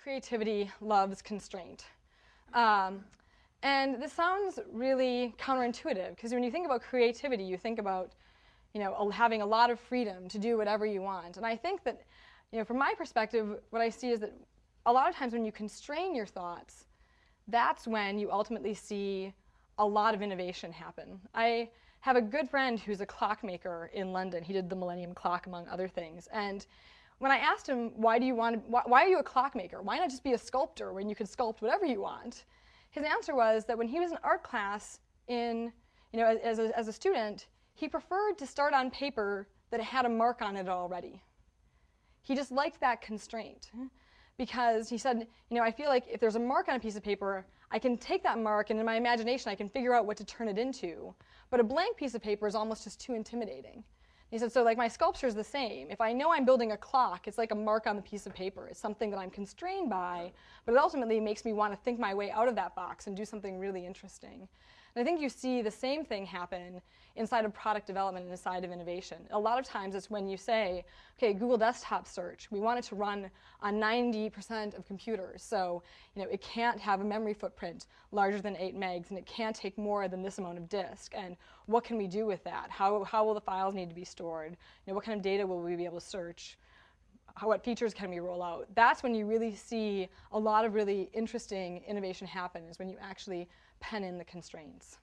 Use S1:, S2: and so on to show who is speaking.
S1: creativity loves constraint. And this sounds really counterintuitive, because when you think about creativity, you think about having a lot of freedom to do whatever you want. And I think that from my perspective, what I see is that a lot of times when you constrain your thoughts, that's when you ultimately see a lot of innovation happen. I have a good friend who's a clockmaker in London. He did the Millennium Clock, among other things. And when I asked him, why are you a clockmaker? Why not just be a sculptor when you could sculpt whatever you want? His answer was that when he was in art class as a student, he preferred to start on paper that had a mark on it already. He just liked that constraint, because he said, I feel like if there's a mark on a piece of paper, I can take that mark, and in my imagination I can figure out what to turn it into. But a blank piece of paper is almost just too intimidating. He said, so like my sculpture is the same. If I know I'm building a clock, it's like a mark on the piece of paper. It's something that I'm constrained by, but it ultimately makes me want to think my way out of that box and do something really interesting. And I think you see the same thing happen inside of product development and inside of innovation. A lot of times it's when you say, okay, Google desktop search, we want it to run on 90% of computers. So it can't have a memory footprint larger than 8 megs, and it can't take more than this amount of disk. And what can we do with that? How will the files need to be stored? What kind of data will we be able to search? What features can we roll out? That's when you really see a lot of really interesting innovation happen, is when you actually pen in the constraints.